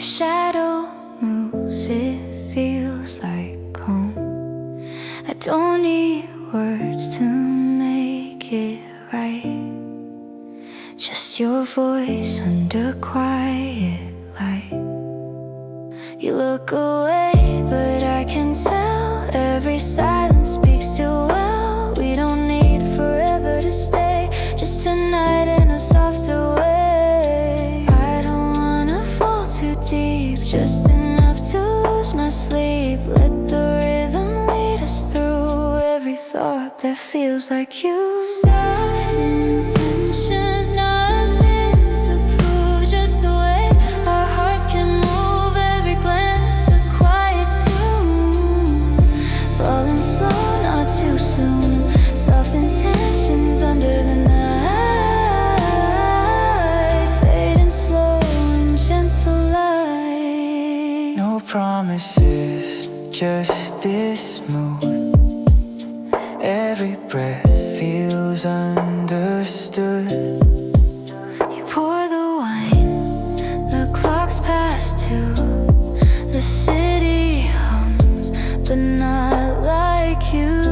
shadow moves, it feels like home. I don't need words to make it right, just your voice under quiet light. You look away, but I can tell every silence speaks too well. We don't need forever to stay, just tonight in a softer way. I don't wanna fall too deep, just enough to lose my sleep. Let the rhythm lead us through every thought that feels like you. Soft intentions, nothing to prove, just the way our hearts can move. Every glance a quiet tune, falling slow, not too soon. Soft intentions under the night, fading slow in gentle light. No promises, just this mood. Every breath feels understood. You pour the wine, the clock's past 2. The city hums, but not like you.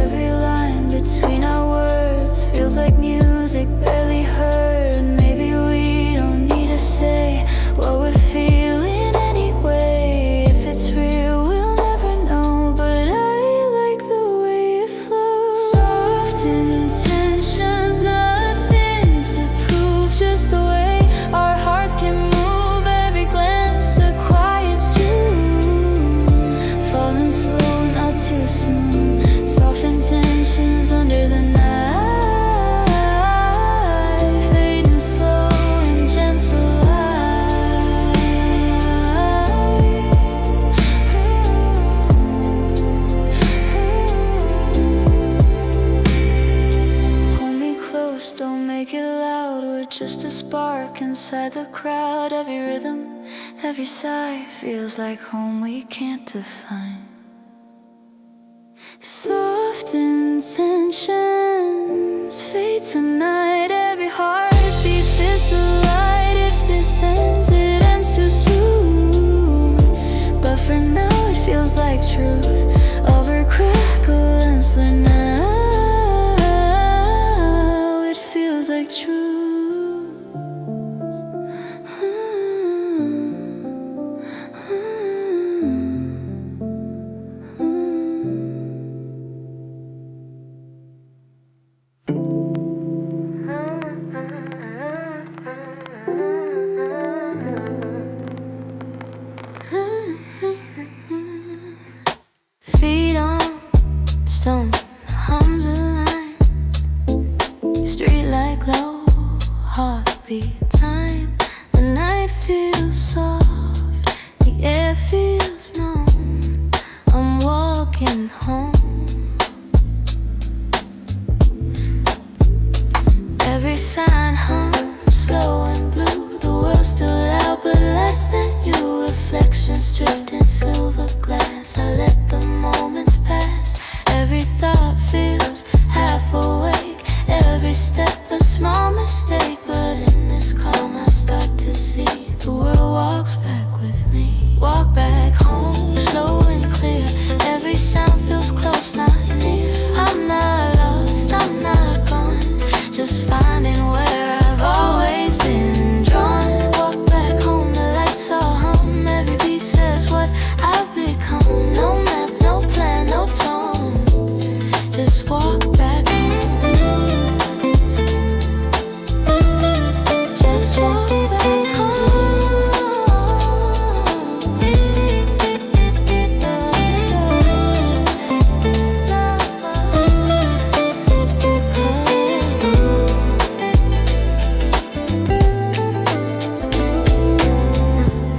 Every line between our words feels like music barely heard. Maybe we don't need to say what we're feeling anyway. If it's real, we'll never know, but I like the way it flows. Soft intentions, nothing to prove, just the way our hearts can move. Every glance a quiet tune, falling slow, not too soon. Soft intentions under the night, fading slow in gentle light. Hold me close, don't make it loud. We're just a spark inside the crowd. Every rhythm, every sigh feels like home we can't define. Soft intentions fade tonight. Every heartbeat feels the light. If this ends, it ends too soon, but for now it feels like truth. Over crackle and slur now, it feels like truth. Feet on stone, hums a line. Street light glow, heartbeat time. The night feels soft, the air feels numb. I'm walking home. Every sign hums low and blue. The world's still loud, but less than you. Reflections drift in silver glass. I let the moments pass. Every thought feels half awake. Every step a small mistake, but in this calm I start to see the world walks back with me. Walk back home, slow and clear. Every sound feels close, not near. I'm not lost, I'm not gone, just finding where I've always been drawn. Walk back home, the lights all hum. Every beat says what I've become. No map, no plan, no tone, just walk back home. Just walk back home.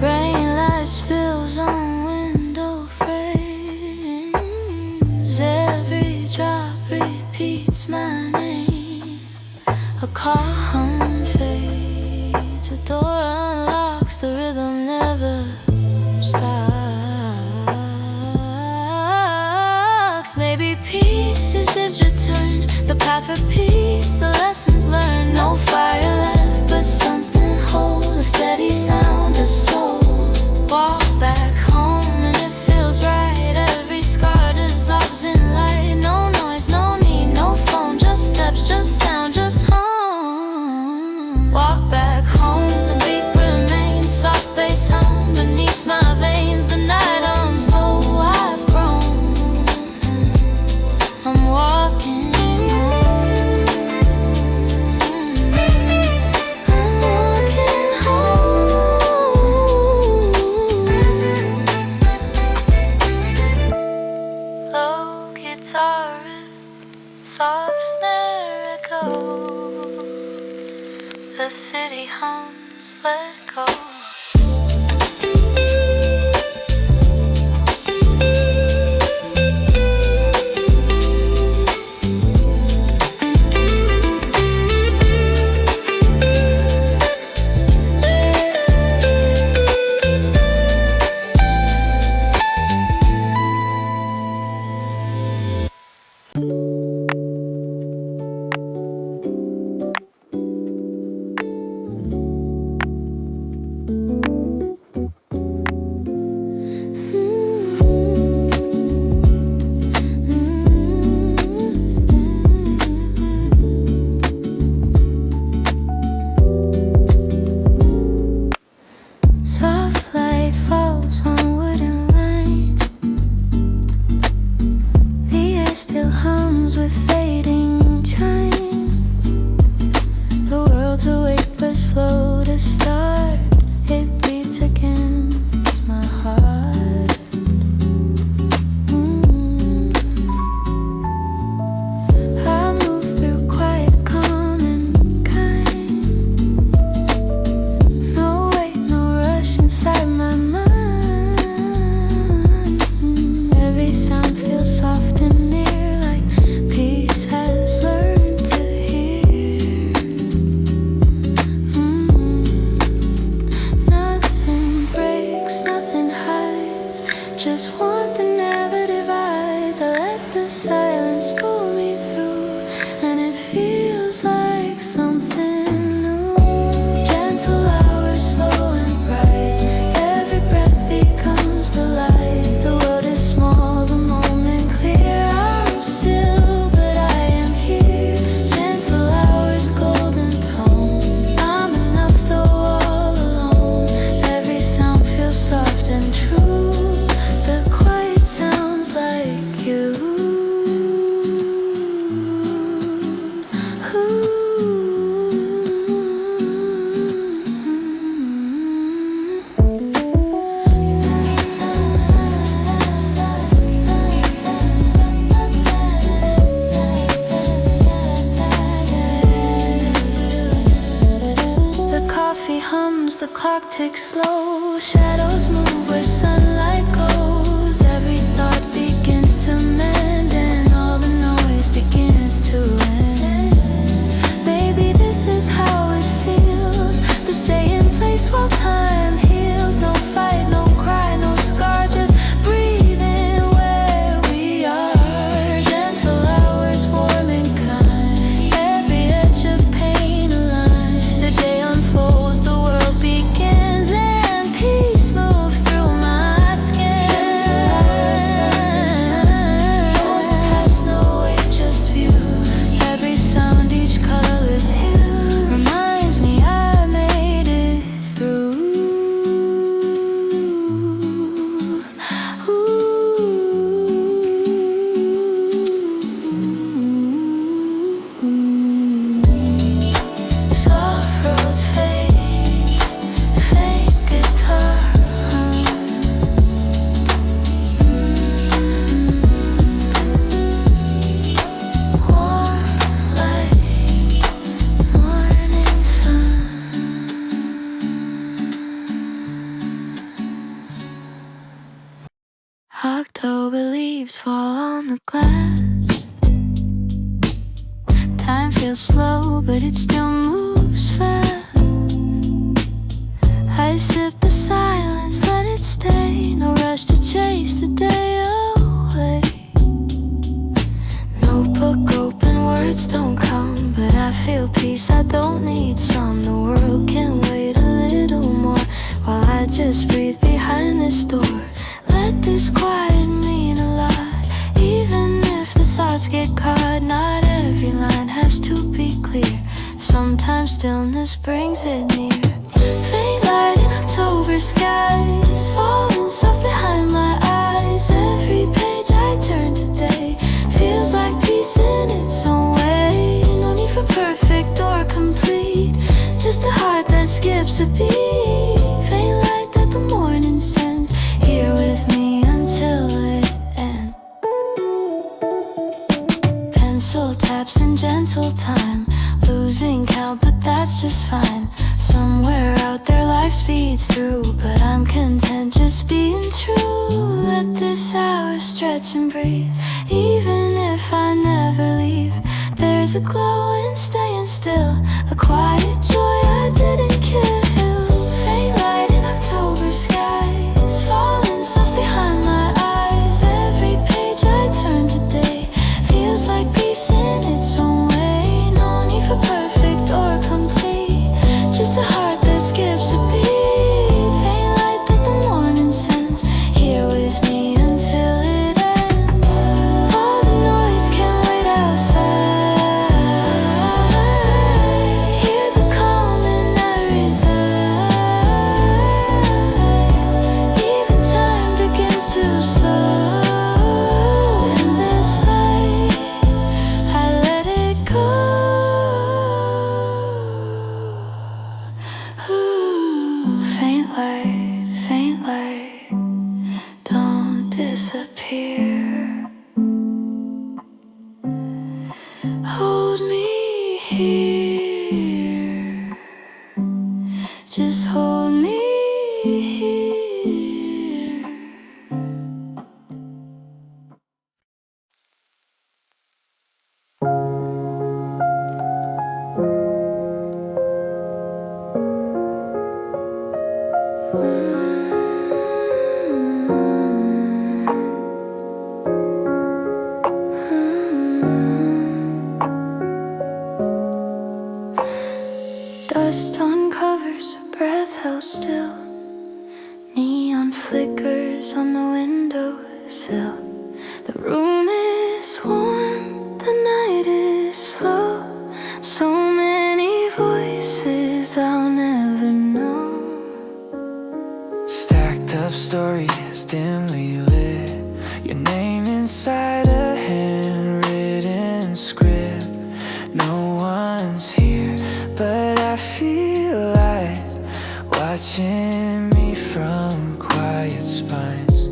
Rain light spills on window frames. Every drop repeats my name. A car hum fades, a door unlocks, the rhythm never stops. Maybe peace is his return. The path repeats, the lessons learned. No fire left, but something holds. just let go. Soft light falls on wooden line. The air still hums with fading chimes. The world's awake but slow to start. It beats against my heart. I move through quiet, calm and kind. No wait, no rush inside my mind. Every sound feels soft and near, like peace has learned to hear. Nothing breaks, nothing hides, just warmth that never divides. I let the silence pull me through, and it feels like something new. Gentle hours, slow and bright. Every breath becomes the light. The world is small, the moment clear. I'm still, but I am here. Gentle hours, golden tone. I'm enough though all alone. Every sound feels soft and true. The quiet sounds like you. The coffee hums, the clock ticks slow. Shadows move where sunlight goes. Every thought begins to mend, and all the noise begins to end. Maybe this is how it feels to stay in place while time heals. No fight, no cry, no scar, just breathing where we are. Gentle hours, warm and kind. Every edge of pain aligned. The day unfolds, the world begins, and peace moves through my skin. Gentle hours, sun, no past, no wait, just view. Every sound, each color's hue reminds me I made it through. Soft roads fade, faint guitar hum. Warm light, morning sun. October leaves fall on the glass. Time feels slow, but it still moves fast. I sip the silence, let it stay. No rush to chase the day away. Notebook open, words don't come, but I feel peace, I don't need some. The world can wait a little more while I just breathe behind this door. Let this quiet mean a lot, even if the thoughts get caught. Not every line has to be clear. Sometimes stillness brings it near. Faint light in October skies, falling soft behind my eyes. Every page I turn today feels like peace in its own way. No need for perfect or complete, just a heart that skips a beat. Faint light that the morning sends, here with me until it ends. Pencil taps in gentle time, losing count, but that's just fine. Somewhere out there speeds through, but I'm content just being true. Let this hour stretch and breathe. Even if I never leave, there's a glow in staying still, a quiet joy I didn't kill. Faint light in October skies, falling soft behind my eyes. Every page I turn today feels like peace in its own way. No need for perfect or complete, just a heart that skips a beat. Faint light that the morning sends, here with me until it ends. All the noise can wait outside. Hear the calm and I reside. Even time begins to slow. In this light, I let it go. Ooh, faint light, don't disappear. Hold me here, just hold me here. Dust on covers, breath held still. Neon flickers on the windowsill. The room is warm, the night is slow. So many voices I'll never know. Stacked up stories dimly lit, your name inside a handwritten script. No one's here, but I feel eyes watching me from quiet spines.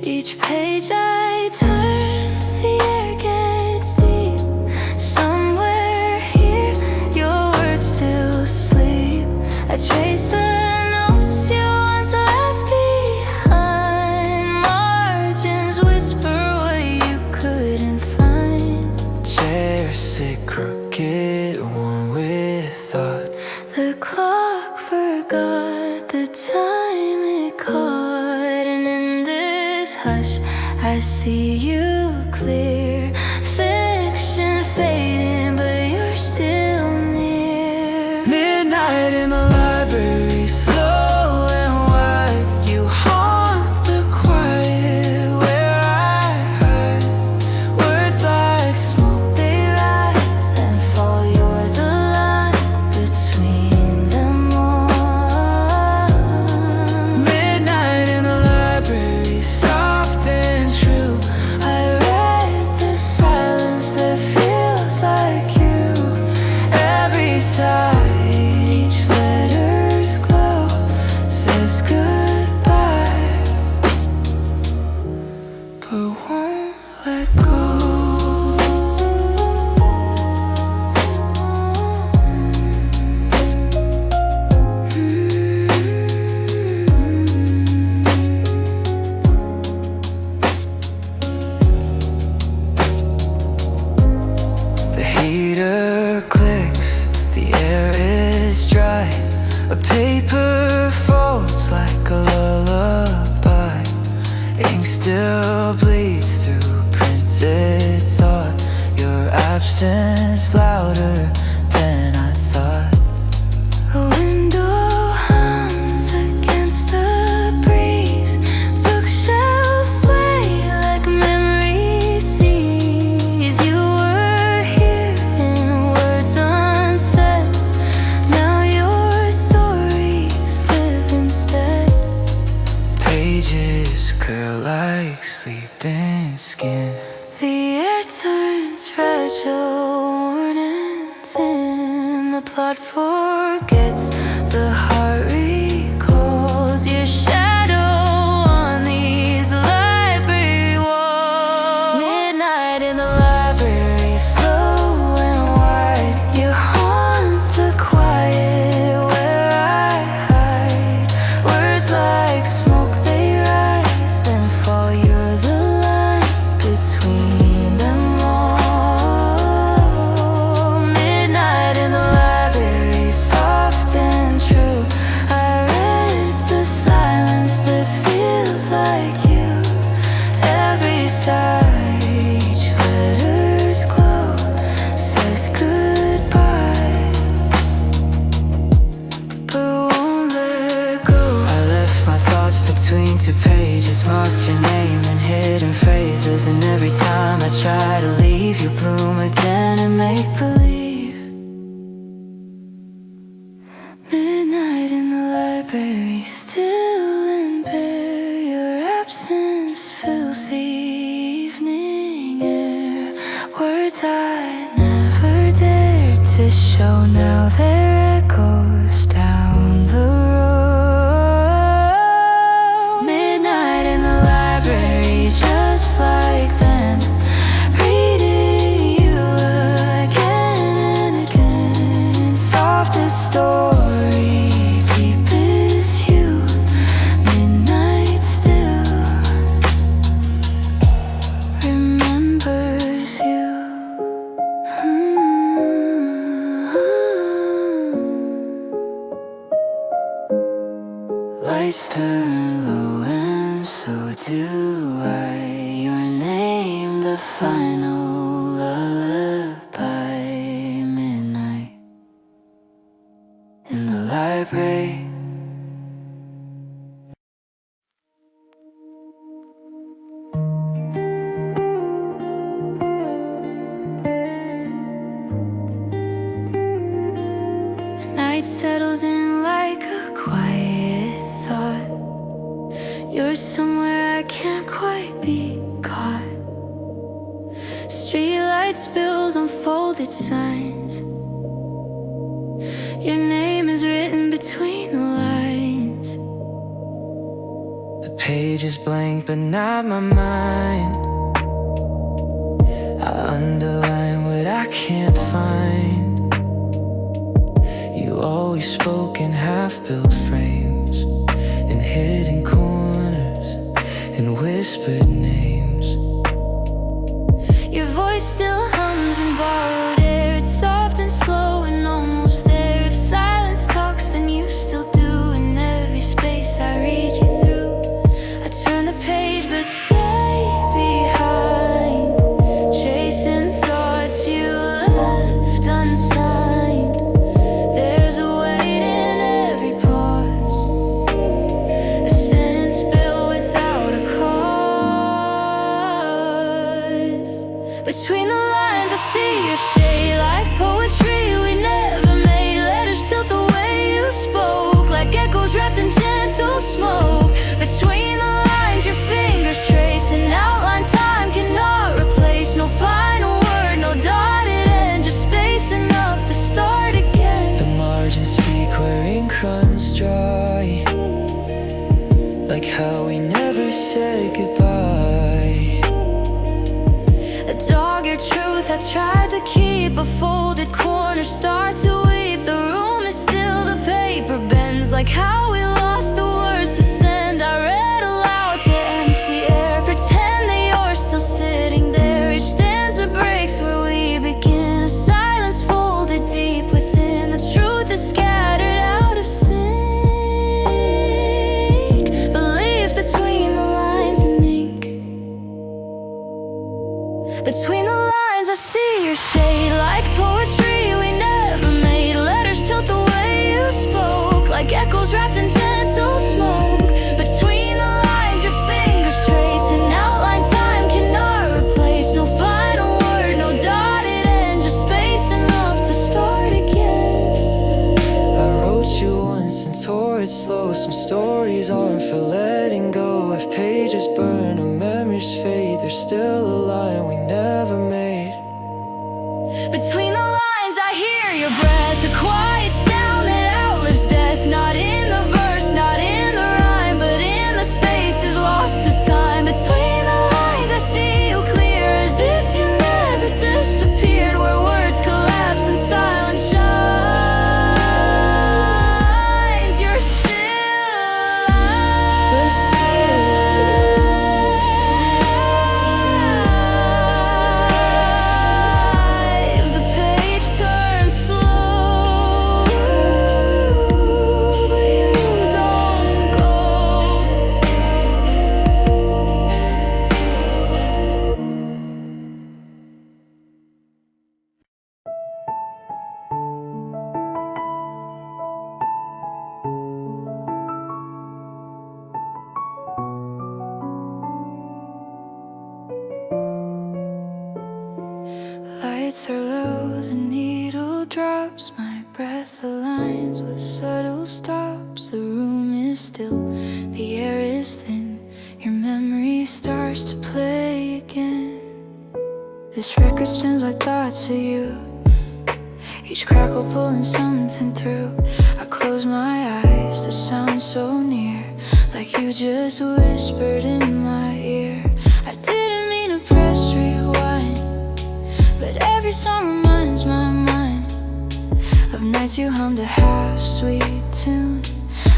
Each page I turn, the air gets deep. Somewhere here, your words still sleep. I trace the notes you once left behind. Margins whisper what you couldn't find. Chairs sit crooked, worn with thought. The clock forgot the time it caught. And in this hush, I see you clear. Fiction fading, but you're still near. Midnight in the library, slow and wide. You haunt the quiet where I hide. Words like smoke, they rise, then fall. You're the line between them all. Midnight in the library, soft and true. I read the silence that feels like you. Every side, each letter's glow says goodbye, but won't let go. The heater clicks, the air is dry. A paper folds like a lullaby. Ink still bleeds through printed thought. Your absence louder than I thought. A window hums against the breeze. Bookshelves sway like memory seas. You were here in words unsaid. Now your stories live instead. Pages curl like sleeping skin. The air turns fragile, worn and thin. The plot forgets, the heart recalls your shadow on these library walls. Midnight in the library, slow and wide. You haunt the quiet where I hide. to pages marked your name and hidden phrases. And every time I try to leave, you bloom again and make believe. Midnight in the library, still and bare. Your absence fills the evening air. Words I never dared to show, now they're echoes down the road. Midnight in the library, just like then, reading you again and again. Softest story, deepest you, midnight still remembers you. Lights turn low and so do I. Your name, the final lullaby. Midnight in the library. Night settles in like a quiet thought. You're somewhere I can't quite be caught. Streetlight spills on folded signs. Your name is written between the lines. The page is blank but not my mind. I underline what I can't find. You always spoke in half-built frames, in hidden corners, and whispered names. Your voice still hums in borrowed air. It's soft and slow and almost there. If silence talks, then you still do. In every space I read you through, I turn the page but stay behind, chasing thoughts you left unsigned. There's a weight in every pause, a sentence built without a cause. Between the lines I see your shade, like poetry we never made. Letters tilt the way you spoke, like echoes wrapped in gentle smoke. Between the lines your fingers trace an outline time cannot replace. No final word, no dotted end, just space enough to start again. The margins speak where ink runs dry, like how we never said goodbye. A dogged truth I tried to keep, a folded corner start to weep. The room is still, the paper bends, like how we lost the words to send. I read aloud to empty air, pretend that you're still sitting there. Each stanza breaks where we begin, a silence folded deep within. The truth is scattered out of sync, believed between the lines in ink. Between the lines I see your shade, like poetry we never made. Letters tilt the way you spoke, like echoes wrapped in gentle smoke. Between the lines your fingers trace an outline time cannot replace. No final word, no dotted end, just space enough to start again. I wrote you once and tore it slow. Some stories aren't for letting go. If pages burn or memories fade, there's still a line we never made. Between the lines I hear your breath, a quiet sound that outlives death. Not in the verse, not in the rhyme, but in the spaces lost to time. Between the lines I see you clear, as if you never disappeared. Where words collapse and silence shines, you're still the same. lights are low, the needle drops. My breath aligns with subtle stops. The room is still, the air is thin. Your memory starts to play again. This record spins like thoughts of you, each crackle pulling something through. I close my eyes, the sound so near, like you just whispered in my ear. I didn't mean to press rewind, but every song reminds my mind of nights you hummed a half-sweet tune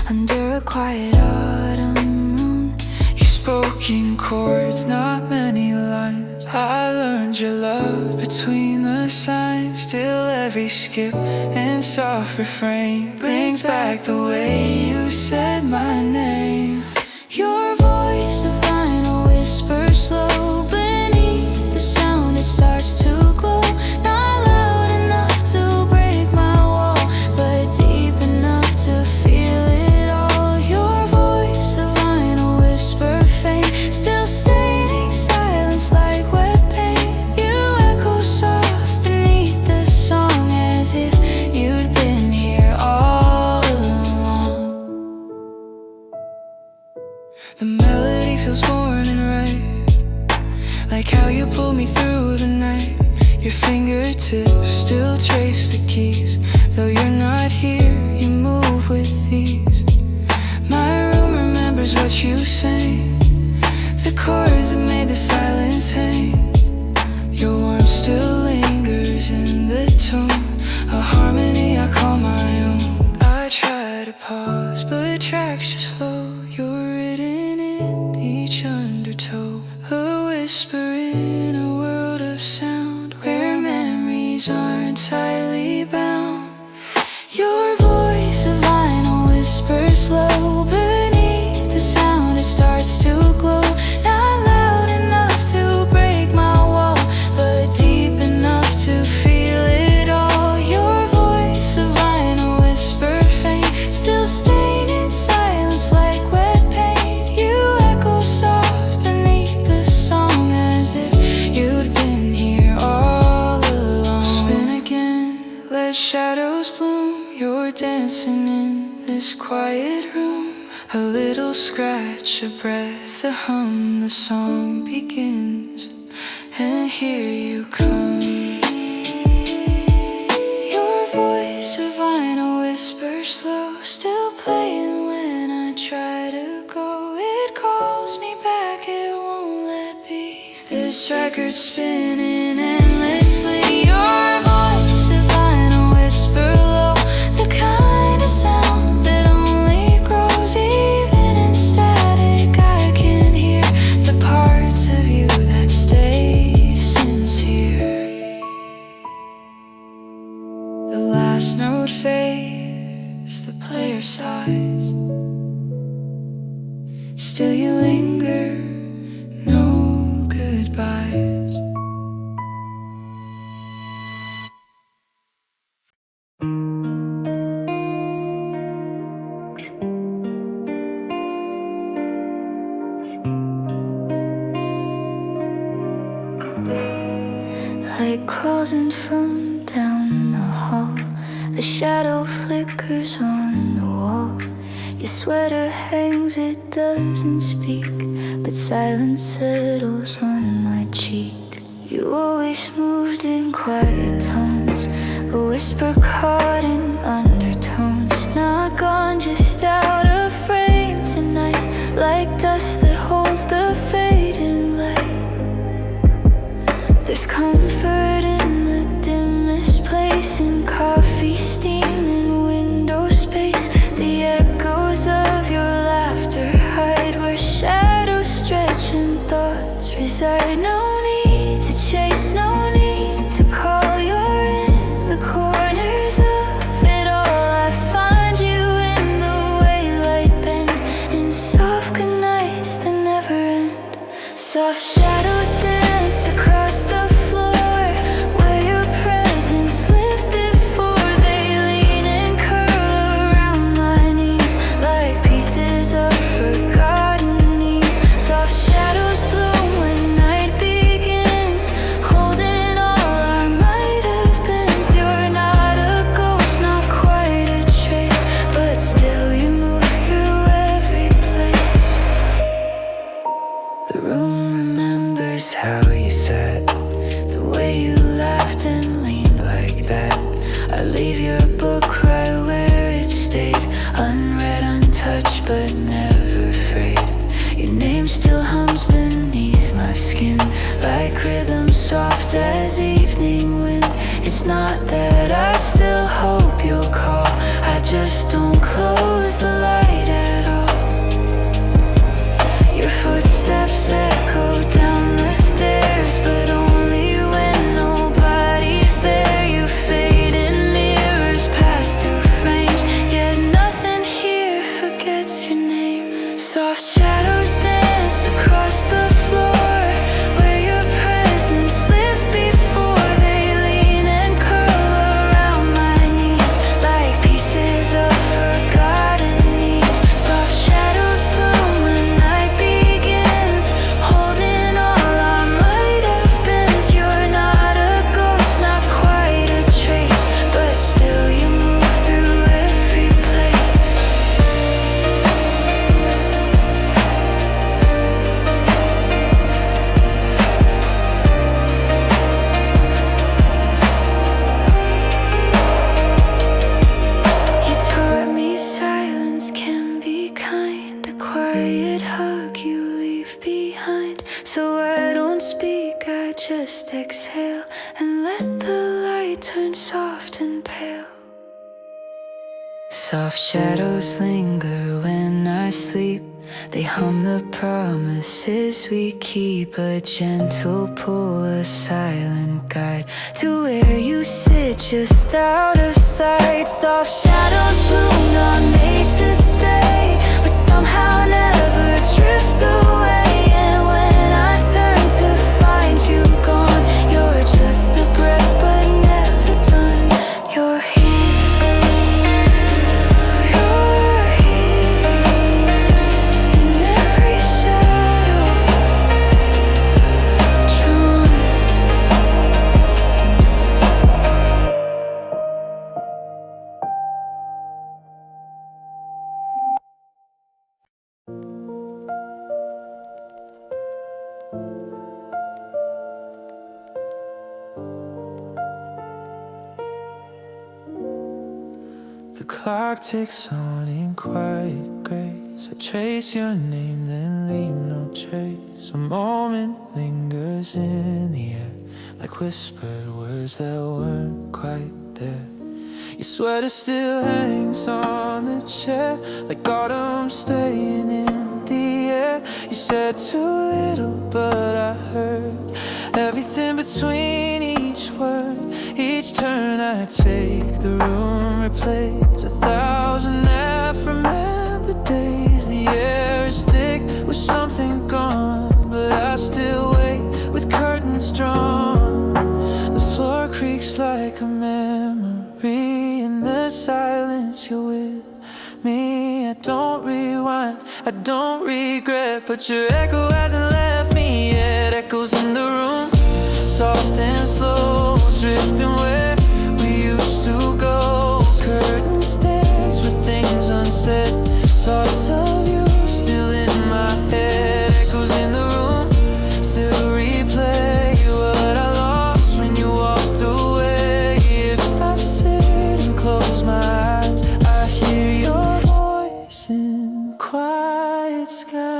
under a quiet autumn moon. You spoke in chords, not many lines. I learned your love between the signs. Still every skip and soft refrain brings back the way you said my name. Your voice, a final whisper, slow beneath the sound. It starts to glow, not loud enough to break my wall, but deep enough to feel it all. Your voice, a final whisper, faint, still staining silence like wet paint. You echo soft beneath the song, as if you'd been here all along. The melody feels worn and right, like how you pulled me through the night. Your fingertips still trace the keys. Though you're not here, you move with ease. My room remembers what you sang, the chords that made the silence hang. Your warmth still lingers in the tone, a harmony I call my own. I try to pause, but tracks just flow. You're written in each undertow, a whisper in a world of sound where memories aren't tightly bound. Your voice, a vinyl whisper, slow beneath the sound. It starts to glow, not loud enough to break my wall, but deep enough to feel it all. Your voice, a vinyl whisper, faint, still staining silence like wet paint. You echo soft beneath the song, as if you'd been here all along. Spin again, let shadows bloom. You're dancing in this quiet room. A little scratch, a breath, a hum. The song begins, and here you come. Your voice, a vinyl whisper, slow, still playing when I try to go. It calls me back, it won't let be. This record's spinning endlessly. Your voice, a vinyl whisper, low, the kind of sound that only grows. Even in static, I can hear the parts of you that stay sincere. The last note fades, the player sighs. Still you linger, no goodbyes. Light crawls in from down the hall. The shadow flickers on the wall. Your sweater hangs, it doesn't speak, but silence settles on my cheek. You always moved in quiet tones, a whisper caught in undertones. Not gone, just out of frame tonight, like dust that holds the fading light. There's comfort in the dimmest place, in coffee steam and window space. The echoes of your laughter hide where shadows stretch and thoughts reside. No need to chase, no need to call. You're in the corners of it all. I find you in the way light bends, in soft goodnights that never end. Soft shadows dance across the floor, where your presence lived before. They lean and curl around my knees, like pieces of forgotten knees. Soft shadows bloom when night begins. but never afraid. Your name still hums beneath my skin, like rhythm soft as evening wind. It's not that I still hope you'll call, I just don't close the light at all. Your footsteps echo down the stairs, but only when nobody's there. You fade in mirrors, pass through frames, yet nothing here forgets your name. Soft shadows dance across the floor, where your presence lived before. They lean and curl around my knees, like pieces of forgotten needs. Soft shadows bloom when night begins, holding all I might have been. You're not a ghost, not quite a trace, but still you move through every place. You taught me silence can be kind, a quiet hug you leave behind. So I don't speak, I just exhale and let the light turn soft and pale. Soft shadows linger when I sleep, they hum the promises we keep. A gentle pull, a silent guide to where you sit, just out of sight. Soft shadows bloom, not made to stay, but somehow never drift away. And when I turn to find you gone, you're just a breath but never done. You're here, you're here, in every shadow drawn. The clock ticks on in quiet grace. I trace your name, then leave no trace. A moment lingers in the air, like whispered words that weren't quite there. Your sweater still hangs on the chair, like autumn staying in the air. You said too little, but I heard everything between each word. Each turn I take, the room replays 1,000 half-remembered days. The air is thick with something gone, but I still wait with curtains drawn. The floor creaks like a memory. In the silence you're with me. I don't rewind, I don't regret, but your echo hasn't left me yet. Echoes in the room, soft and slow, drifting where we used to go. Curtains dance with things unsaid, thoughts of you still in my head. Echoes in the room, still replay what I lost when you walked away. If I sit and close my eyes, I hear your voice in quiet sky.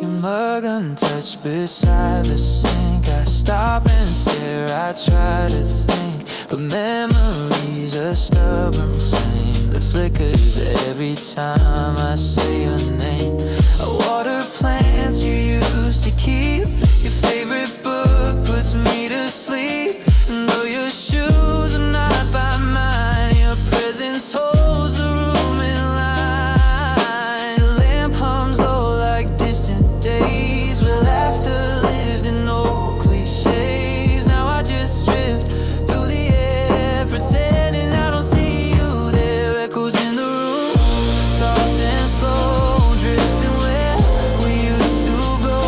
Your mug untouched beside the sink. I stop and stare, I try to think, but memory's a stubborn flame that flickers every time I say your name. I water plants you used to keep, your favorite book puts me to sleep. And though your shoes are not by mine, your presence holds the room in line. The lamp hums low like distant days, with laughter lived in old cliches. Now I just drift through the air, pretending I don't see you there. Echoes in the room, soft and slow, drifting where we used to go.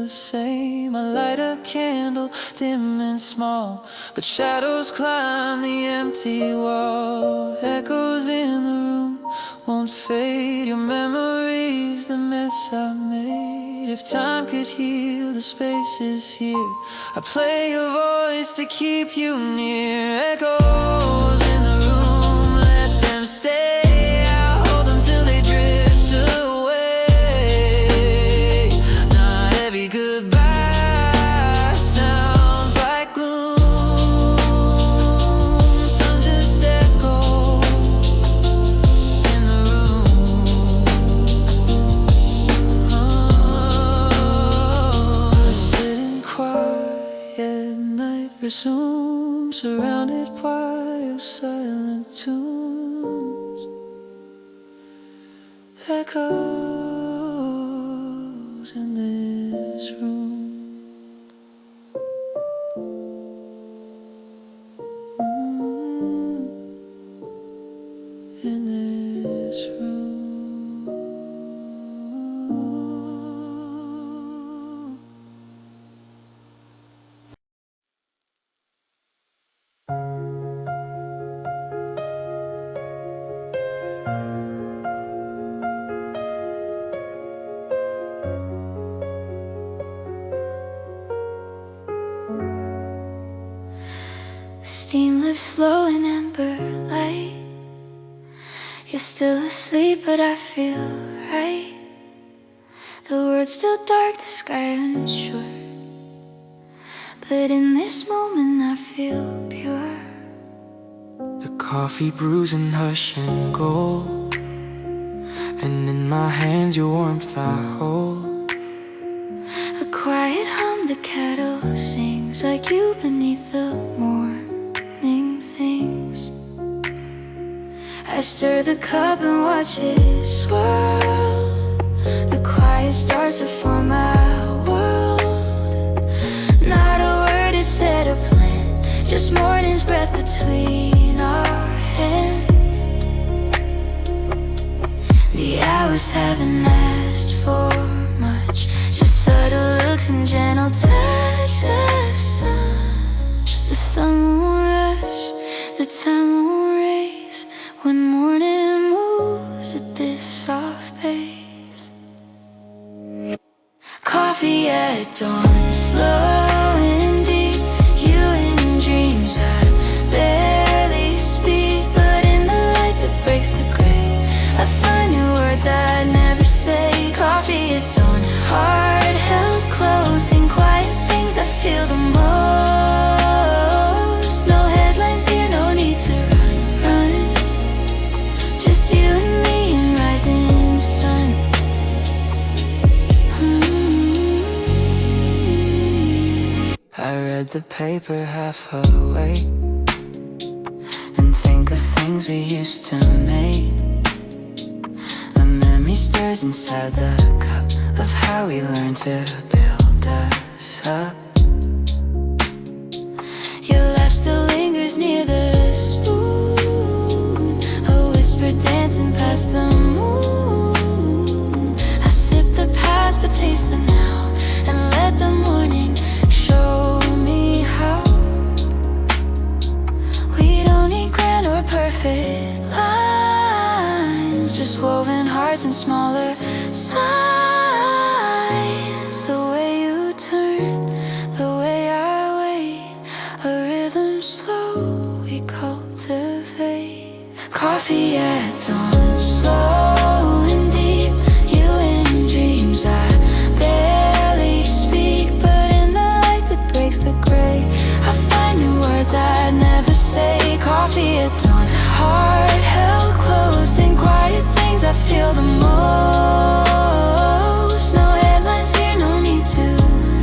the same. I light a candle, dim and small, but shadows climb the empty wall. Echoes in the room won't fade. Your memories, the mess I made. If time could heal the spaces here, I play your voice to keep you near. Echoes in the room, let them stay. I'll hold them till they drift away. Not every goodbye sounds like gloom. Some just echo in the room. Sitting quiet, night resumes, surrounded by your silent tunes. Echoes in this room. In this room. Steam lives slow in amber light. You're still asleep, but I feel right. The world's still dark, the sky unsure, but in this moment I feel pure. The coffee brews in hush and gold, and in my hands your warmth I hold. A quiet hum, the kettle sings like you beneath the morning things. I stir the cup and watch it swirl. The quiet starts to form our world. Not a word is said or planned, just morning's breath between our hands. The hours haven't asked for much, just subtle looks and gentle touches. The sun won't rush, the time won't race, when morning moves at this soft pace. Coffee at dawn, slow and deep, you in dreams I barely speak. But in the light that breaks the gray, I find new words I'd never say. Coffee at dawn, heart held close, in quiet things I feel the most. No headlines here, no need to run. Just you and me and rising sun. I read the paper half awake and think of things we used to make. A memory stirs inside the cup of how we learned to build us up. Your laugh still lingers near the spoon, a whisper dancing past the moon. I sip the past but taste the now, and let the morning show me how. We don't need grand or perfect lines, just woven hearts and smaller signs. The way you turn, the way I wait, a rhythm slow we cultivate. Coffee at dawn, slow and deep, you in dreams I barely speak. But in the light that breaks the gray, I find new words I'd never say. Coffee at dawn, heart held close, in quiet things I feel the most. No headlines here, no need to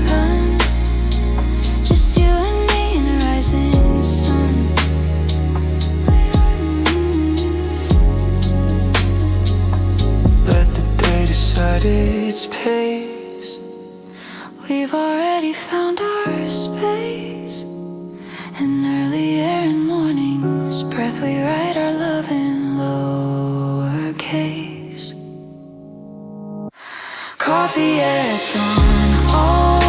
run. Just you and me and a rising sun. Let the day decide its pace. We've already found our space. In early air and morning's breath, we write our love in lowercase. Coffee at dawn, all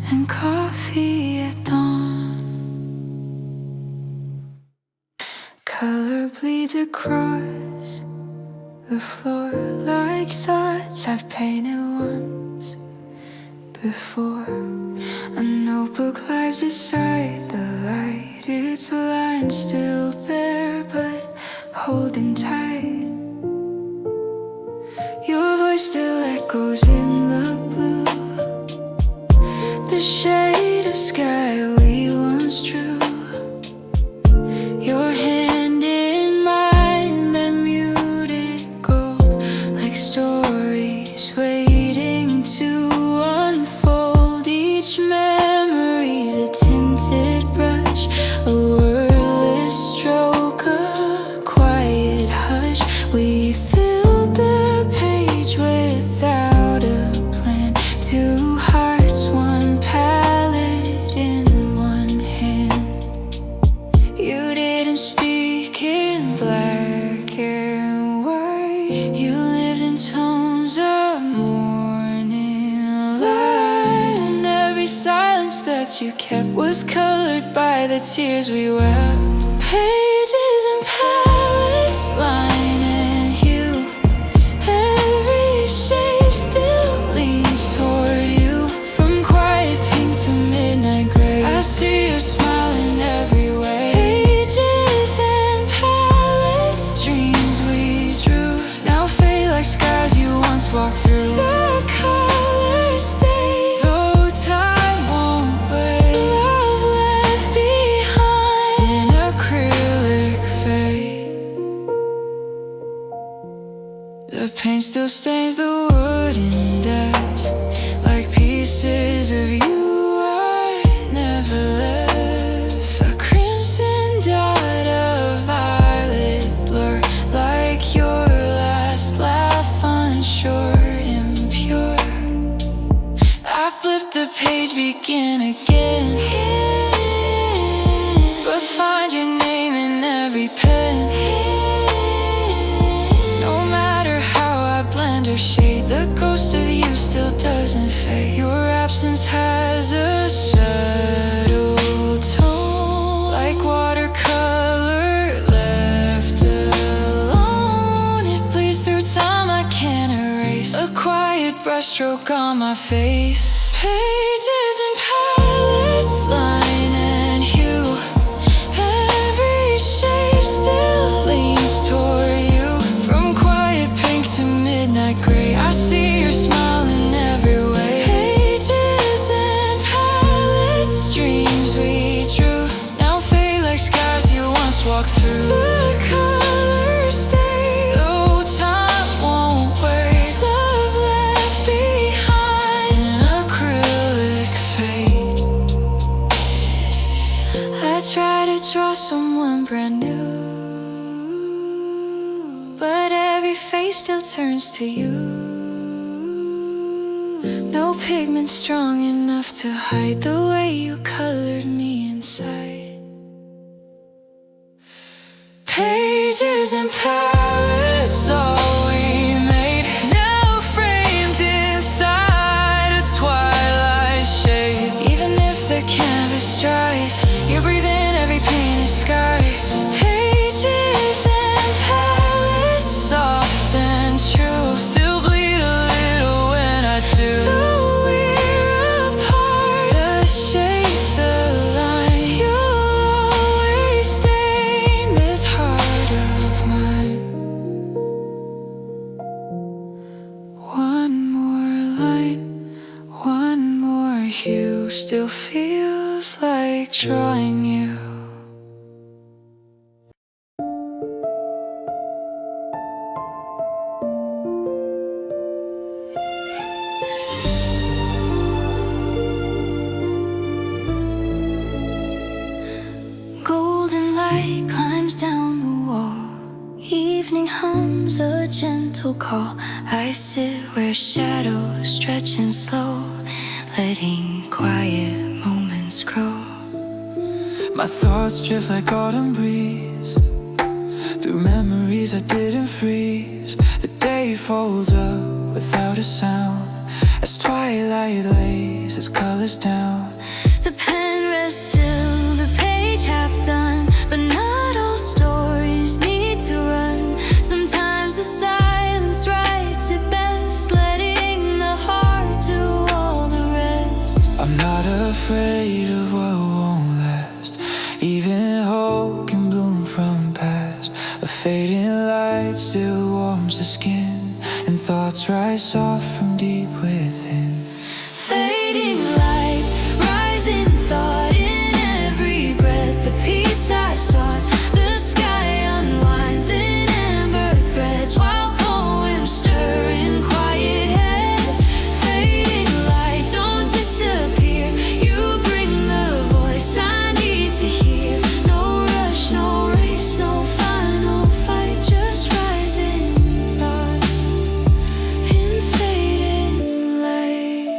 and coffee at dawn. Color bleeds across the floor like thoughts I've painted once before. A notebook lies beside the light, its lines still bare but holding tight. Your voice still echoes in the blue, the shade of sky we once drew. Your hand in mine, that muted gold, like stories waiting to unfold. Each memory's a tinted brush, a wordless stroke, a quiet hush. We filled the page without a plan, two hearts, one palette in one hand. You didn't speak in black and white, you lived in tones of morning light. And every silence that you kept was colored by the tears we wept. Pages and palettes lining you, every shape still leans toward you. From quiet pink to midnight gray, I see your smile in every way. Pages and palettes, dreams we drew, now fade like skies you once walked through. The colors stay, though time won't wait. Love left behind in acrylic fade. The paint still stains the wooden desk, like pieces of you I never left. A crimson dot, a violet blur, like your last laugh, unsure, impure. I flip the page, begin again, but find your name in every pen. No matter how I blend or shade, the ghost of you still doesn't fade. Your absence has a subtle tone, like watercolor left alone. It bleeds through time I can't erase, a quiet brushstroke on my face. Pages and palettes lining you, every shape still leans toward you. From quiet pink to midnight gray, I see your smile in every way. Pages and palettes, dreams we drew, now fade like skies you once walked through. The colors stay, though time won't wait. Love left behind in acrylic fade. I try to draw someone brand new, but every face still turns to you. No pigment strong enough to hide the way you colored me inside. Pages and palettes, all we made, now framed inside a twilight shade. Even if the canvas dries, you breathe in every painted sky. Pages and palettes, soft and true, still bleed a little when I do. Though we're apart, the shades align, you'll always stay in this heart of mine. One more line, one more hue, still feels like drawing you. Golden light climbs down the wall, evening hums a gentle call. I sit where shadows stretch and slow, letting quiet moments grow. My thoughts drift like autumn breeze through memories I didn't freeze. The day folds up without a sound as twilight lays its colors down. The pen rests still, the page half done, but not all stories need to run. Sometimes the silence writes it best, letting the heart do all the rest. I'm not afraid of what won't last. Even hope can bloom from past. A fading light still warms the skin, and thoughts rise off from deep within. Fading light, rising thought, in every breath the peace I sought. The sky unwinds in amber threads, while poems stir in quiet heads. Fading light, don't disappear, you bring the voice I need to hear. No rush, no race, no final fight, just rising thought in fading light.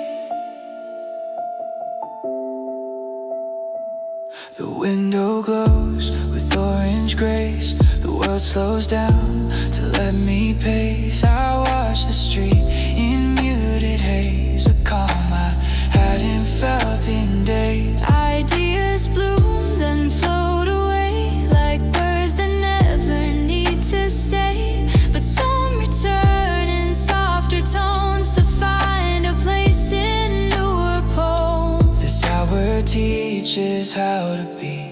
The window glows with orange grace. The world slows down to let me pace. I watch the street in muted haze, a calm I hadn't felt in days. Ideas bloom, then float away like birds that never need to stay. But some return in softer tones to find a place in newer poems. This hour teaches how to be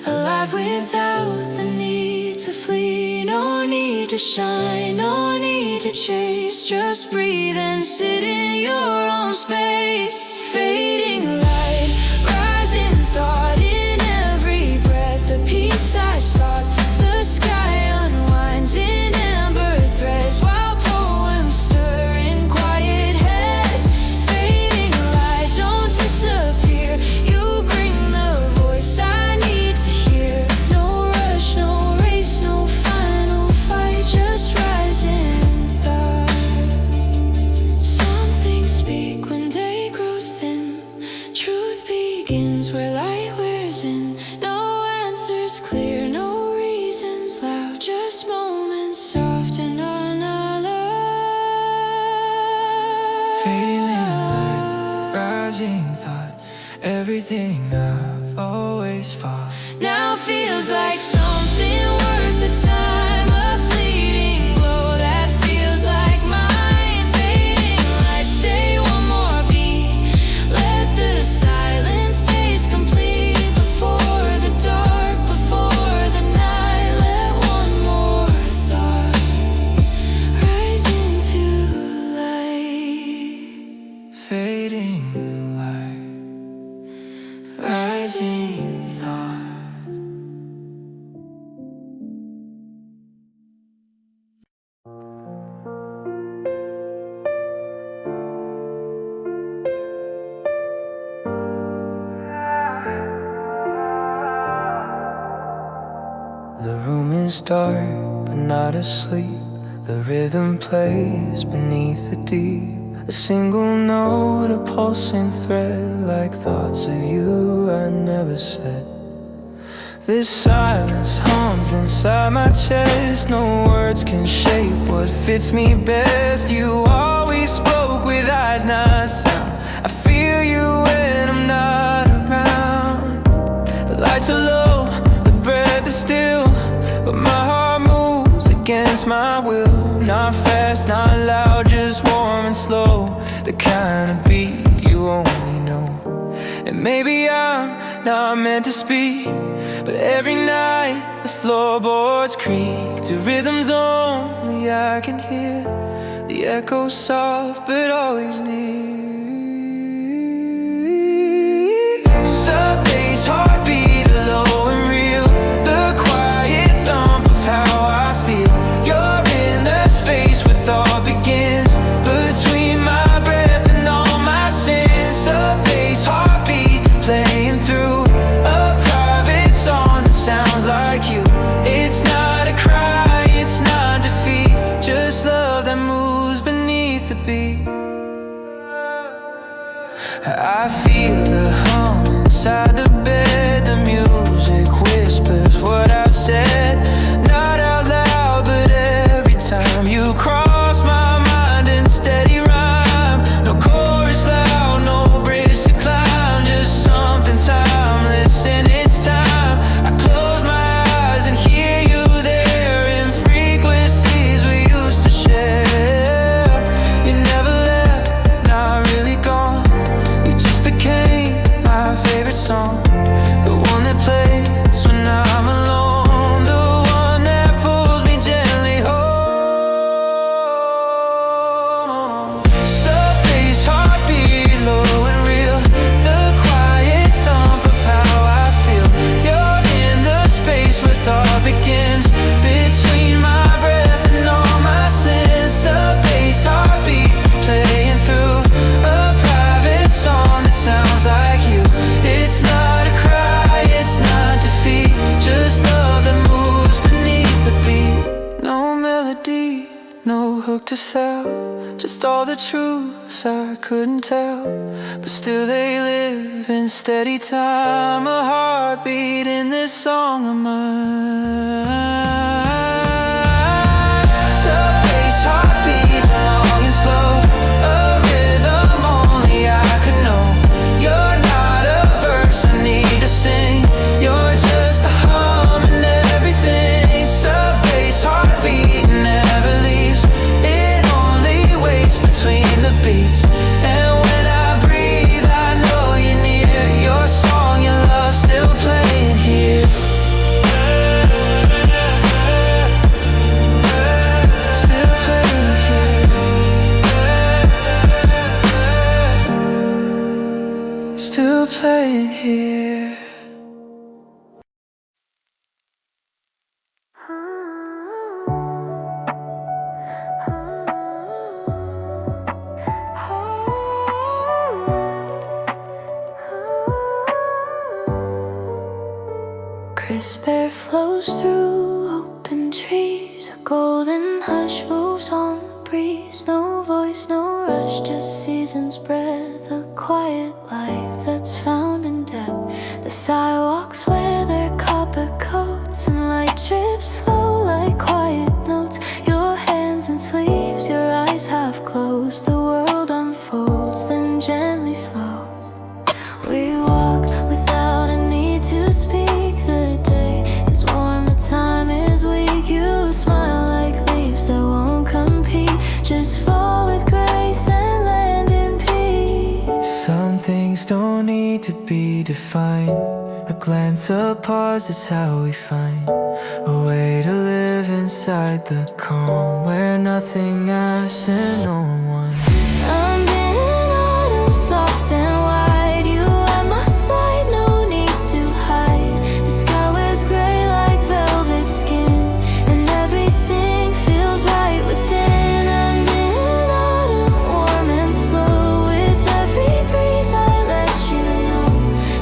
Alive without the need to flee. No need to shine, no need to chase. Just breathe and sit in your own space. Fading light, rising thought, in every breath the peace I sought. The sky unwinds in amber threads, while poems stir in quiet heads. Fading light, don't disappear, you bring the voice I need to hear. No rush, no race, no final fight, just rising thought. Some things speak when day grows thin. Truth begins where light wears in. No answers clear, no reasons loud, just moments soft and unalloyed. fading light, rising thought, everything I've always fought. Now feels like something worth the time, a fleeting glow that feels like mine. Fading light, stay one more beat, let the silence taste complete. Before the dark, before the night, let one more thought rise into light. Fading light, Rising thought. the room is dark but not asleep. The rhythm plays beneath the deep, a single note, a pulsing thread, like thoughts of you I never said. This silence hums inside my chest, no words can shape what fits me best. You always spoke with eyes, not sound. I feel you when I'm not around. The lights are low, the breath is still, but my heart moves against my will. Not fast, not loud, just warm and slow, the kind of beat you only know. And maybe I'm not meant to speak, but every night the floorboards creak to rhythms only I can hear, the echo soft but always near. Sub bass, heartbeat low and real, the quiet thump of how I feel. You're in the space where thought begins, between my breath and all my sins. Sub bass, heartbeat playing through a private song that sounds like you. It's not a cry, it's not defeat, just love that moves beneath the beat. I feel the hum inside the bed, the music whispers what I've said, not out loud, but every time you cross my book to sell, just all the truths I couldn't tell. But still they live in steady time, a heartbeat in this song of mine. Sub-bass heartbeat, long and slow, a rhythm only I could know. You're not a verse I need to sing, you're just a hum and everything. Sub-bass heartbeat never leaves, it only waits between the beats. And when I breathe I know you're near, your song, your love still playing here. Still playing here. Still playing here. Crisp air flows through open trees, a golden hush moves on the breeze. No voice, no rush, just season's breath, a quiet life that's found in depth. The sidewalks wear their copper coats, and light drips slow like quiet notes. Your hands and sleeves, your eyes half closed, the world unfolds, then gently slows. We walk without a need to speak. The day is warm, the time is weak. You smile like leaves that won't compete. Just fall with grace and land in peace. Some things don't need to be defined, a glance, a pause is how we find a way to live inside the calm, where nothing asks and no one wants. Ambient autumn, soft and wide, you at my side, no need to hide. The sky wears gray like velvet skin, and everything feels right within. Ambient autumn, warm and slow, with every breeze I let you know.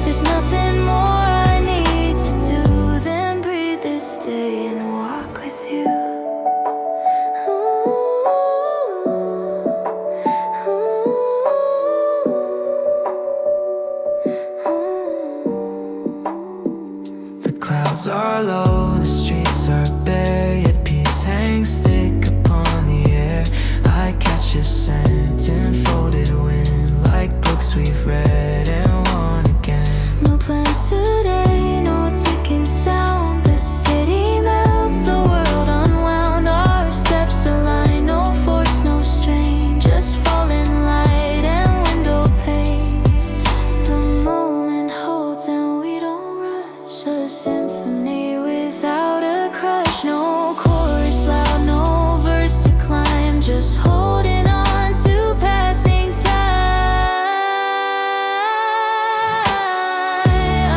There's nothing more I need to do than breathe this day and walk with you. The clouds are low, the streets are bare, yet peace hangs thick upon the air. I catch a scent in folded wind, like books we've read and want again. No plans today, no ticking sound. The city melts, the world unwound. Our steps align, no force, no strain, just falling light and window panes. The moment holds and we don't rush, a symphony without a crush. No chorus loud, no verse to climb, just holding on to passing time.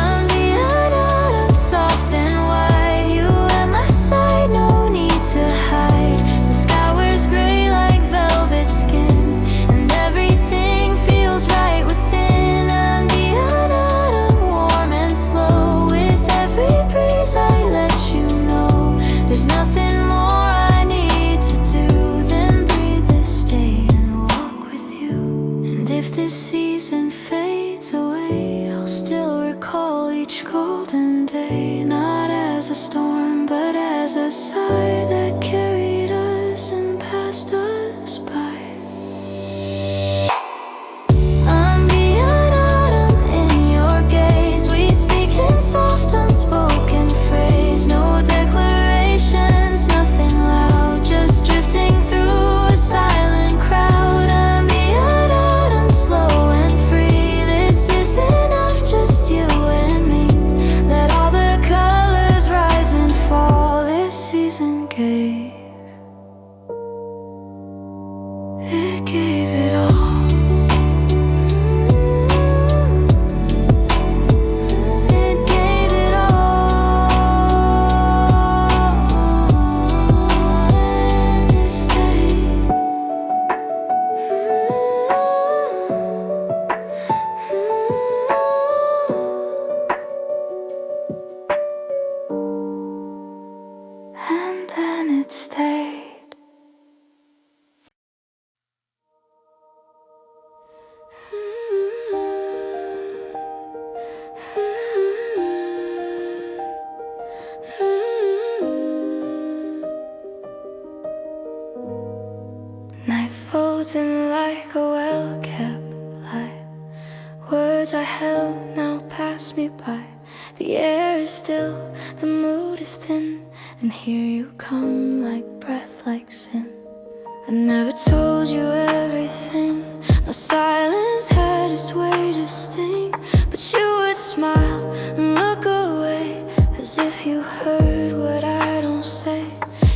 Ambient autumn, soft and wide, you at my side, no need to hide. The sky wears gray like velvet skin, and everything feels right within. Ambient autumn, warm and slow, with every breeze I let you know. There's nothing more I need to do than breathe this day and walk with you. And if this season fades away, I'll still recall each golden day, not as a storm, but as a sigh that carried us and passed us by. Ambient autumn, in your gaze, we speak in soft unspoken phrase. No declarations, nothing loud, just drifting through a silent crowd. Ambient autumn, slow and free, this is enough, just you and me. Let all the colors rise and fall, this season gets dancing like a well-kept lie. Words I held now pass me by. The air is still, the mood is thin, and here you come like breath, like sin. I never told you everything. My silence had its way to sting, but you would smile and look away, as if you heard what I don't say.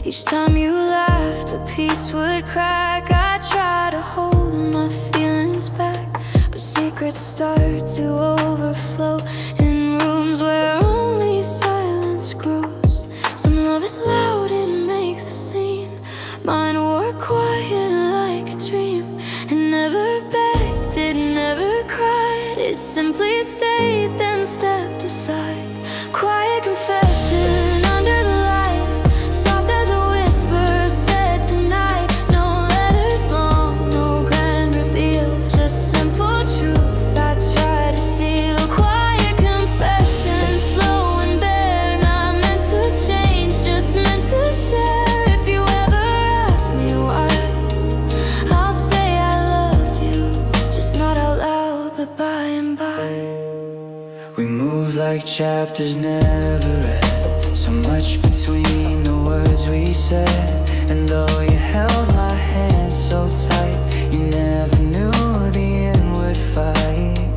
Each time you laughed, a piece would crack. I try to hold my feelings back, but secrets start to overflow in rooms where only silence grows. Some love is loud, it makes a scene. Mine were quiet like a dream. It never begged, it never cried. It simply stayed, then stepped aside. Quiet confession under the light, soft as a whisper said tonight. No letters long, no grand reveal, just simple truth I try to seal. Quiet confession, slow and bare, not meant to change, just meant to share. If you ever ask me why, I'll say I loved you, just not out loud, but by and by. We move like chapters never read, so much between the words we said. And though you held my hand so tight, you never knew the end would fight.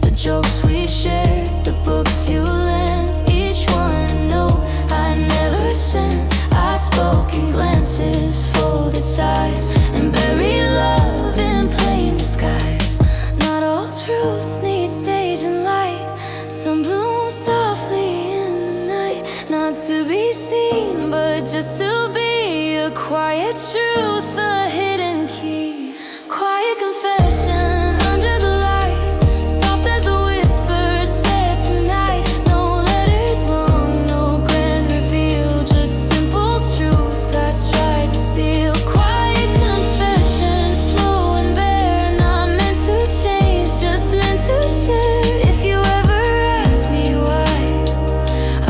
The jokes we shared, the books you lent, each one a note I never sent. I spoke in glances, folded sighs, and buried love in plain disguise. Not all truths need stage and light. Some bloom softly in the night, not to be seen, but just to be a quiet truth, a hidden key. Quiet confession under the light, soft as a whisper said tonight. No letters long, no grand reveal, just simple truth I tried to seal. Quiet confession, slow and bare, not meant to change, just meant to share. If you ever ask me why,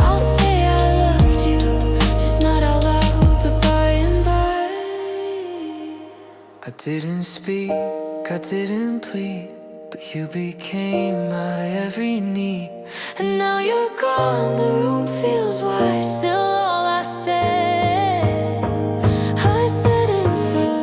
I'll say I loved you, just not out loud, but by and by. I didn't speak, I didn't plead, but you became my every need. And now you're gone, the room feels wide. Still all I said inside.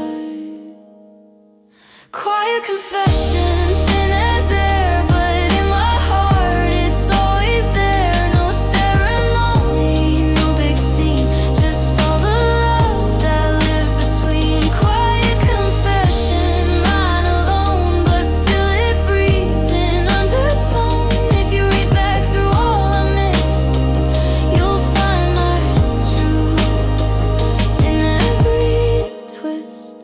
Quiet confession, thin as air, but in my heart it's always there. No ceremony, no big scene, just all the love that lived between. Quiet confession, mine alone, but still it breathes in undertone. If you read back through all I missed, you'll find my truth in every twist.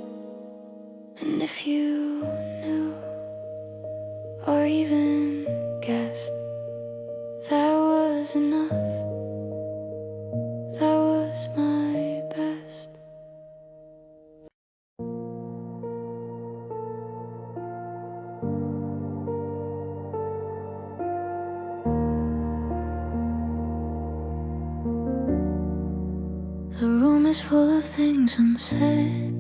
And if you knew, or even guessed, that was enough, that was my best. The room is full of things unsaid,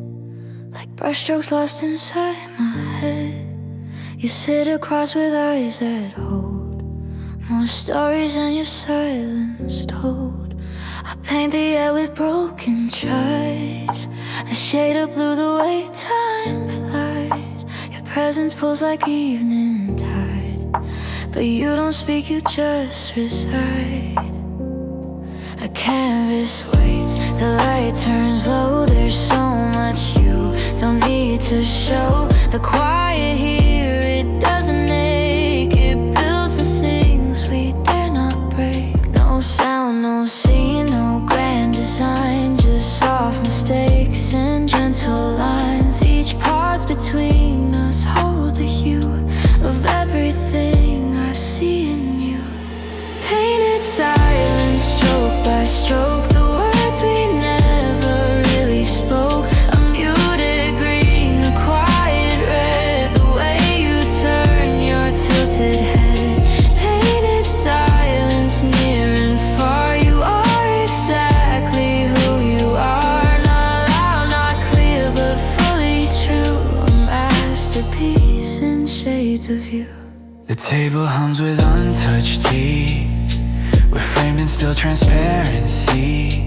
like brushstrokes lost inside my head. You sit across with eyes that hold more stories than your silence told. I paint the air with broken tries, a shade of blue the way time flies. Your presence pulls like evening tide, but you don't speak, you just reside. A canvas waits, the light turns low. There's so much you don't need to show. The quiet here, it doesn't make, it builds the things we dare not break. No sound, no scene, no grand design, just soft mistakes and gentle lines. Each pause between us holds a hue of everything I see in you. Painted silence, stroke by stroke, the words we never really spoke. A muted green, a quiet red, the way you turn your tilted head. Painted silence, near and far, you are exactly who you are. Not loud, not clear, but fully true. A shades of you. The table hums with untouched tea. We're framed in still transparency.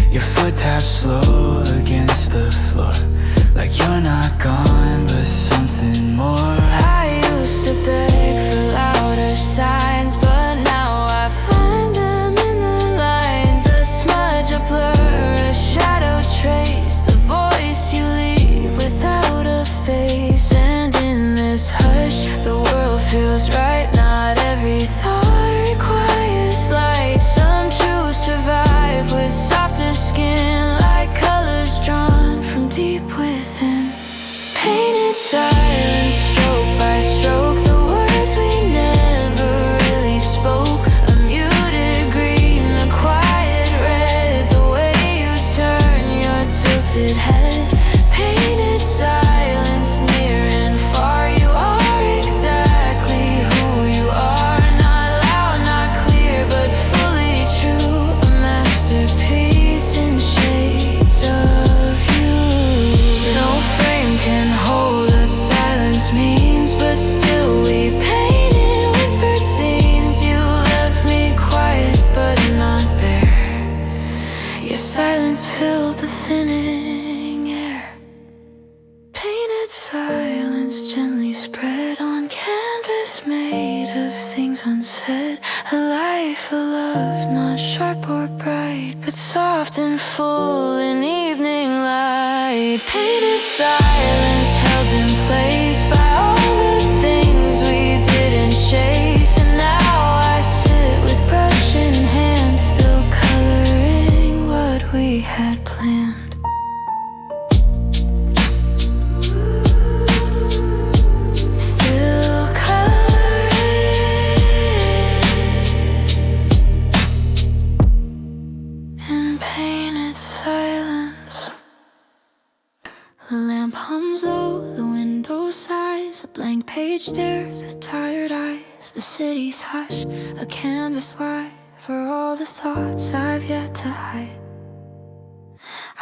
Your foot taps slow against the floor, like you're not gone, but something more. I used to beg for louder signs, but now I find them in the lines. A smudge, a blur, a shadow trace, the voice you leave without a face. And in this hush, the world feels right. Not every thought requires light. Some truths survive with softer skin, like colors drawn from deep within. Painted silence, stroke by stroke, the words we never really spoke. A muted green, a quiet red, the way you turn your tilted head. Painted silence, near and far, you are exactly who you are. Not loud, not clear, but fully true. A masterpiece in shades of you. No frame can hold what silence means, but still we painted whispered scenes. You left me quiet but not bare. Your silence filled the thinning air. Painted silence gently spread on canvas made of things unsaid. A life, a love, not sharp or bright, but soft and full in evening light. Painted silence held in place by all the things we didn't chase. And now I sit with brush in hand, still coloring what we had planned. Still coloring in painted silence. The lamp hums low, the window sighs. A blank page stares with tired eyes. The city's hush, a canvas wide for all the thoughts I've yet to hide.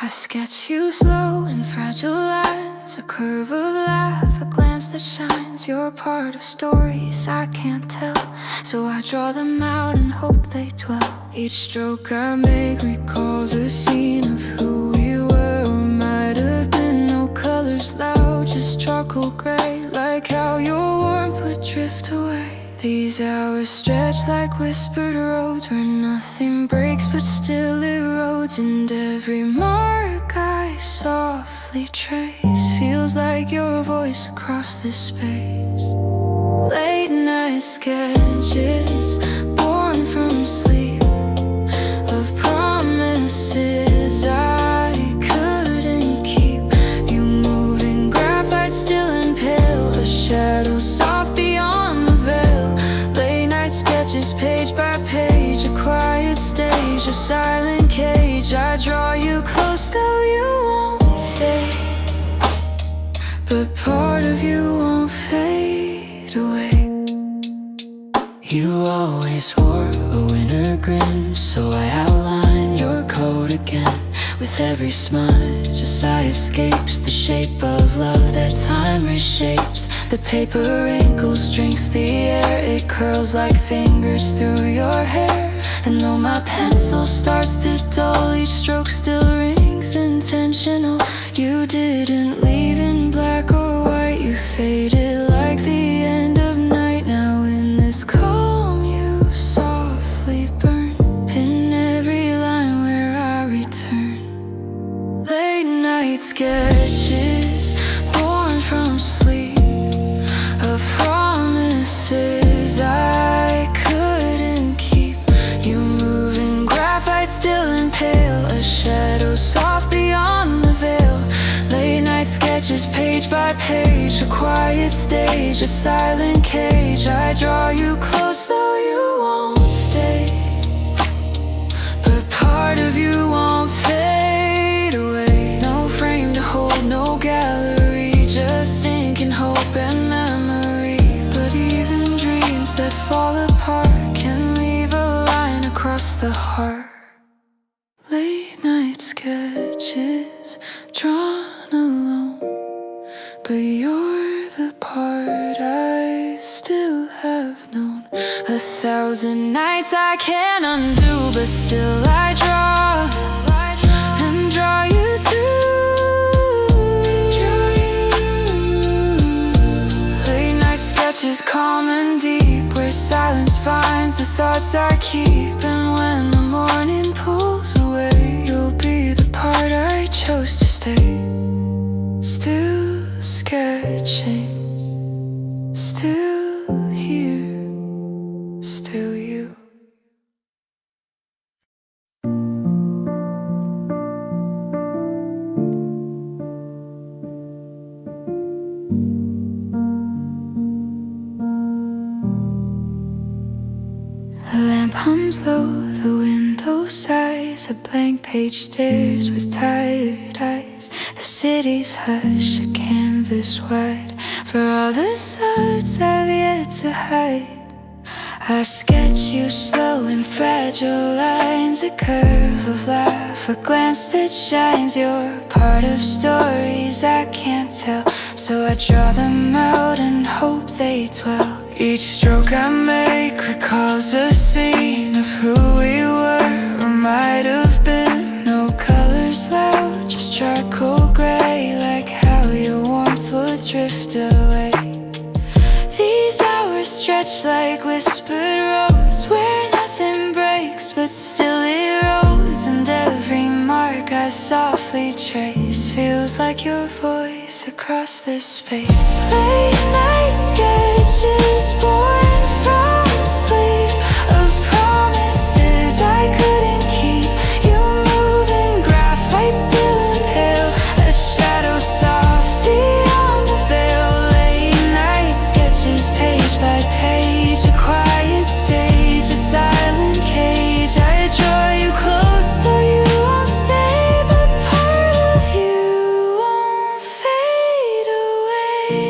I sketch you slow in fragile lines, a curve of laugh, a glance that shines. You're part of stories I can't tell, so I draw them out and hope they dwell. Each stroke I make recalls a scene of who we were or might have been. No colors loud, just charcoal gray, like how your warmth would drift away. These hours stretch like whispered roads where nothing breaks but still erodes. And every mark I softly trace feels like your voice across this space. Late night sketches born from sleep of promises I couldn't keep. You moving graphite still and pale, a shadow soft beyond the veil. Late night sketches page by page, a quiet stage, a silent cage. I draw you close though you won't stay, but part of you won't fade away. You always wore a winter grin, so I outline your coat again. With every smudge, a sigh escapes the shape of love that time reshapes. The paper wrinkles, drinks the air, it curls like fingers through your hair. And though my pencil starts to dull, each stroke still rings intentional. You didn't leave in black or white, you faded like the end of night. Now in this calm you softly burn, in every line where I return. Late night sketches born from sleep of promises I couldn't keep. You moving graphite still and pale, a shadow soft beyond the veil. Late night sketches page by page, a quiet stage, a silent cage. I draw you close though you won't stay, but part of you won't fade away. No frame to hold, no gallery, just ink and hope and memory. But even dreams that fall apart can leave a line across the heart. Late night sketches drawn alone, but you're the part I 1,000 nights I can't undo, but still I draw and draw you through. Late night sketches calm and deep, where silence finds the thoughts I keep. And when the morning pulls away, you'll be the part I chose to stay. Still sketching, still here, still you. The lamp hums low, the window sighs, a blank page stares with tired eyes. The city's hush, a canvas wide for all the thoughts I've yet to hide. I sketch you slow in fragile lines, a curve of life, a glance that shines. You're part of stories I can't tell, so I draw them out and hope they dwell. Each stroke I make recalls a scene of who we were or might have been. No colors loud, just charcoal gray, like how your warmth would drift away. These hours stretch like whispered roads, where nothing breaks but still erodes. And every mark I softly trace feels like your voice across this space. Late night sketches born from sleep, of promises I couldn't keep. You move in graphite, still impale, a shadow soft beyond the veil. Late night sketches, page by page, a quiet stage, a silent cage. I draw you close, though you won't stay, but part of you won't fade away.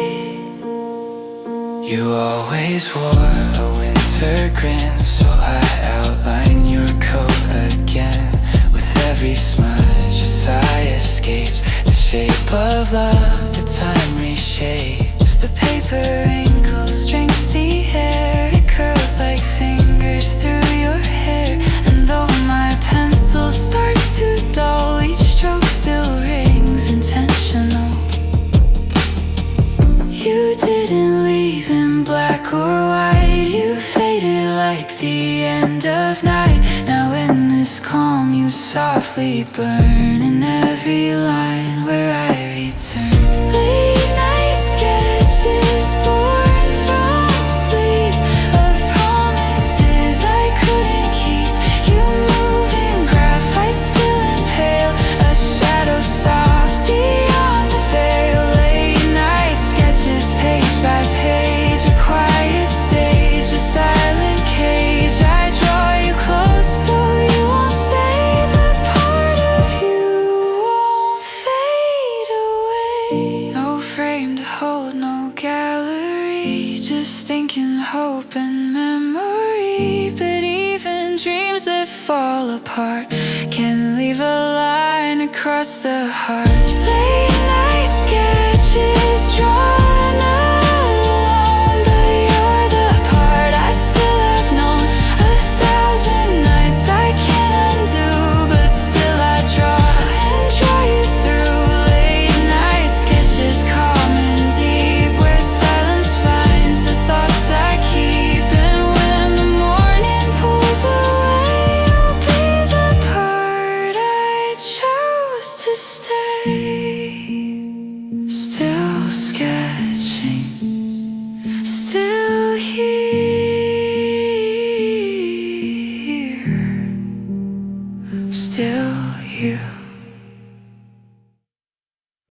You always wore a winter grin, so I outline your coat again. With every smudge, a sigh escapes the shape of love that time reshapes. The paper wrinkles, drinks the air, it curls like fingers through your hair. And though my pencil starts to dull, each stroke still rings intentional. You didn't leave in black or white, you faded like the end of night. Now in this calm you softly burn in every line where I return. Late night sketches born from sleep, of promises I couldn't keep. You move in graphite, still impale, a shadow soft beyond the veil. Late night sketches, page by page, a quiet stage, a silent cage. I draw you close, though you won't stay, but part of you won't fade away. No frame to hold, no gallery, just thinking, hope and memory. But even dreams that fall apart can leave a line across the heart. Late night sketches drawn